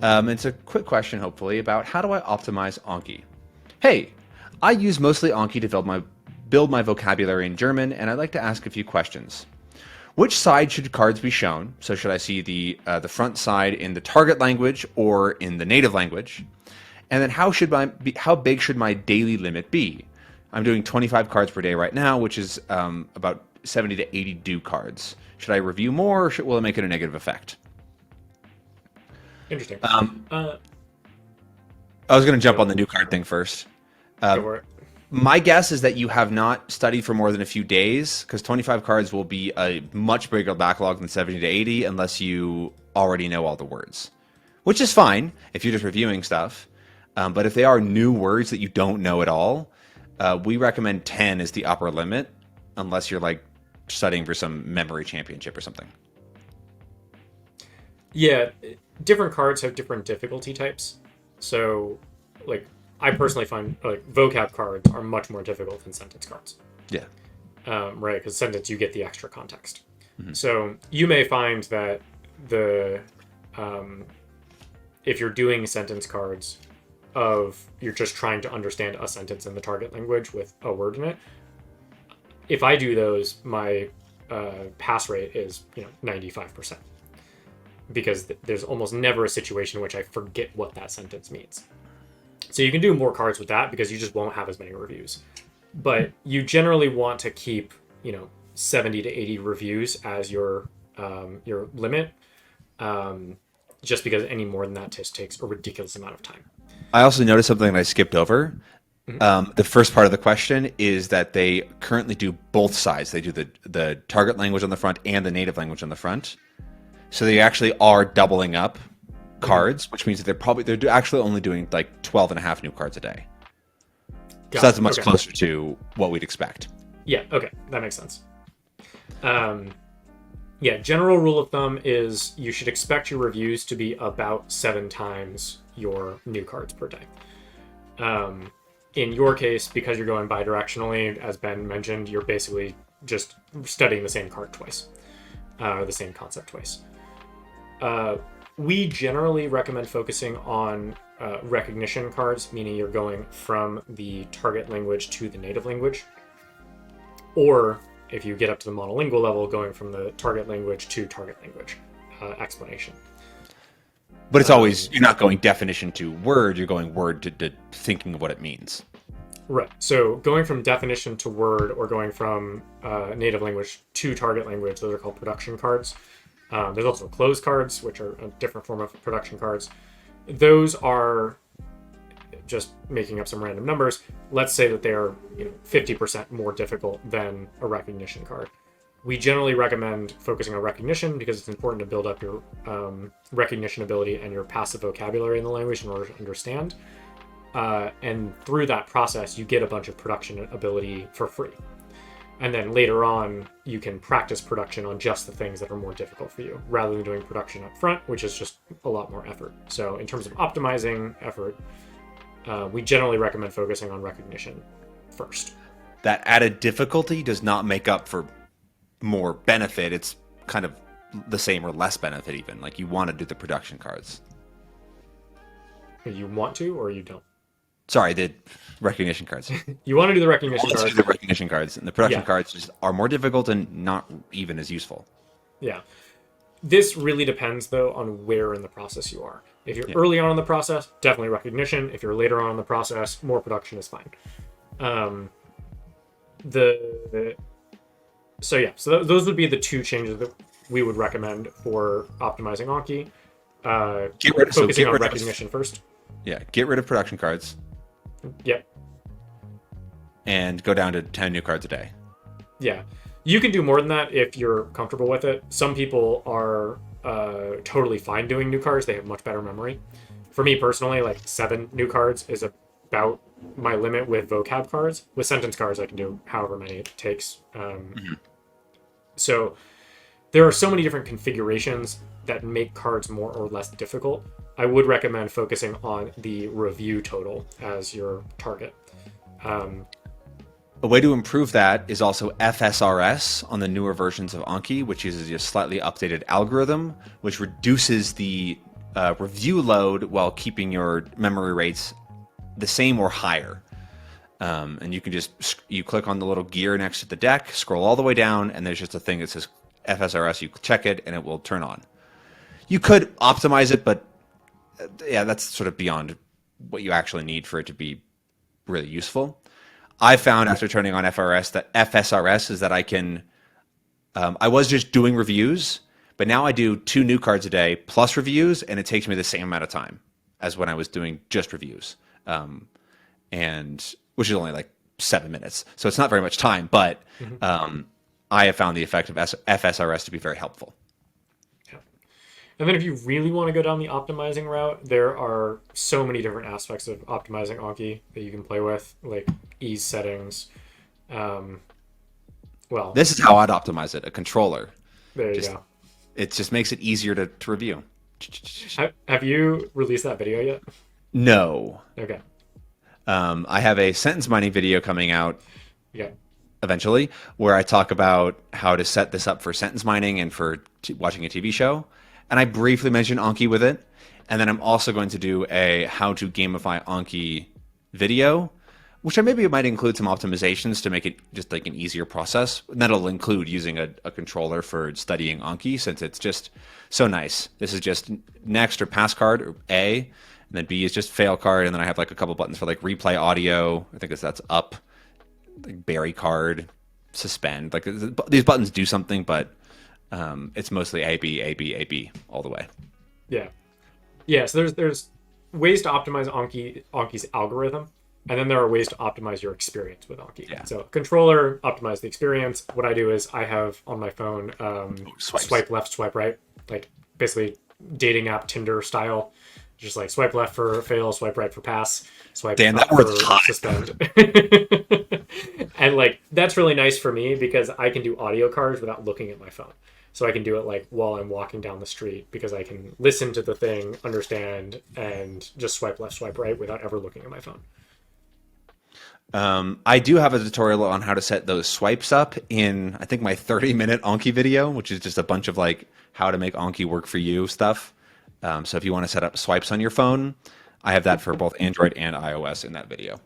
It's a quick question, hopefully, about how do I optimize Anki? Hey, I use mostly Anki to build my vocabulary in German, and I'd like to ask a few questions. Which side should cards be shown? So should I see the front side in the target language or in the native language? And then how big should my daily limit be? I'm doing 25 cards per day right now, which is about 70 to 80 due cards. Should I review more, or will it make it a negative effect? Interesting. I was going to jump So on the new card thing first. go for it. My guess is that you have not studied for more than a few days, because 25 cards will be a much bigger backlog than 70 to 80 unless you already know all the words, which is fine if you're just reviewing stuff. But if they are new words that you don't know at all, we recommend 10 as the upper limit, unless you're like studying for some memory championship or something. Yeah, different cards have different difficulty types. So, like, I personally find like vocab cards are much more difficult than sentence cards, Yeah. right? Because sentence you get the extra context. So you may find that the um, if you're doing sentence cards you're just trying to understand a sentence in the target language with a word in it. If I do those, my pass rate is 95%, because there's almost never a situation in which I forget what that sentence means. So you can do more cards with that because you just won't have as many reviews. But you generally want to keep 70 to 80 reviews as your limit, just because any more than that just takes a ridiculous amount of time. I also noticed something that I skipped over. The first part of the question is that they currently do both sides. They do the target language on the front and the native language on the front. So they actually are doubling up cards, which means that they're actually only doing like 12 and a half new cards a day. So that's much closer to what we'd expect. Yeah, okay, that makes sense. Yeah, general rule of thumb is you should expect your reviews to be about 7 times your new cards per day. In your case, because you're going bidirectionally, as Ben mentioned, you're basically just studying the same card twice, or the same concept twice. We generally recommend focusing on recognition cards, meaning you're going from the target language to the native language. Or if you get up to the monolingual level, going from the target language to target language explanation. But it's always, you're not going definition to word, you're going word to thinking of what it means. Right. So going from definition to word, or going from native language to target language, those are called production cards. There's also closed cards, which are a different form of production cards. Those are, just making up some random numbers, let's say that they are 50% more difficult than a recognition card. We generally recommend focusing on recognition because it's important to build up your recognition ability and your passive vocabulary in the language in order to understand. And through that process, you get a bunch of production ability for free. And then later on, you can practice production on just the things that are more difficult for you, rather than doing production up front, which is just a lot more effort. So in terms of optimizing effort, we generally recommend focusing on recognition first. That added difficulty does not make up for more benefit. It's kind of the same or less benefit even. Like, you want to do the production cards. You want to, or you don't? Sorry, the recognition cards. You want to do the recognition Let's cards. do the recognition cards. And the production Yeah. cards just are more difficult and not even as useful. Yeah. This really depends, though, on where in the process you are. If you're Yeah. early on in the process, definitely recognition. If you're later on in the process, more production is fine. So those would be the two changes that we would recommend for optimizing Anki. Focusing on recognition first. Yeah, get rid of production cards Yep. and go down to 10 new cards a day. Yeah. You can do more than that if you're comfortable with it. Some people are totally fine doing new cards. They have much better memory. For me personally, like 7 new cards is about my limit with vocab cards. With sentence cards, I can do however many it takes. So there are so many different configurations that make cards more or less difficult. I would recommend focusing on the review total as your target. A way to improve that is also FSRS on the newer versions of Anki, which uses a slightly updated algorithm, which reduces the review load while keeping your memory rates the same or higher. And you can you click on the little gear next to the deck, scroll all the way down, and there's just a thing that says FSRS. You check it, and it will turn on. You could optimize it, but yeah, that's sort of beyond what you actually need for it to be really useful. I found after turning on FSRS is that I can. I was just doing reviews, but now I do 2 new cards a day plus reviews, and it takes me the same amount of time as when I was doing just reviews. And which is only like 7 minutes. So it's not very much time, but I have found the effect of FSRS to be very helpful. Yeah. And then if you really want to go down the optimizing route, there are so many different aspects of optimizing Anki that you can play with, like ease settings. Well, this is how I'd optimize it, a controller. There you go. It just makes it easier to review. Have you released that video yet? No. Okay. I have a sentence mining video coming out Yeah. eventually where I talk about how to set this up for sentence mining and for watching a TV show. And I briefly mention Anki with it. And then I'm also going to do a how to gamify Anki video, which I maybe might include some optimizations to make it just like an easier process. And that'll include using a controller for studying Anki since it's just so nice. This is just next or pass card or A. And then B is just fail card, and then I have like a couple buttons for like replay audio. I think that's up, like bury card, suspend. Like these buttons do something, but it's mostly A B A B A B all the way. Yeah, yeah. So there's ways to optimize Anki's algorithm, and then there are ways to optimize your experience with Anki. Yeah. So controller optimize the experience. What I do is I have on my phone swipe left, swipe right, like basically dating app Tinder style. Just like swipe left for fail, swipe right for pass, swipe Dan, up that for word's hot. suspend. And like that's really nice for me because I can do audio cards without looking at my phone. So I can do it like while I'm walking down the street because I can listen to the thing, understand, and just swipe left, swipe right without ever looking at my phone. I do have a tutorial on how to set those swipes up in, I think, my 30-minute Anki video, which is just a bunch of like how to make Anki work for you stuff. So if you want to set up swipes on your phone, I have that for both Android and iOS in that video.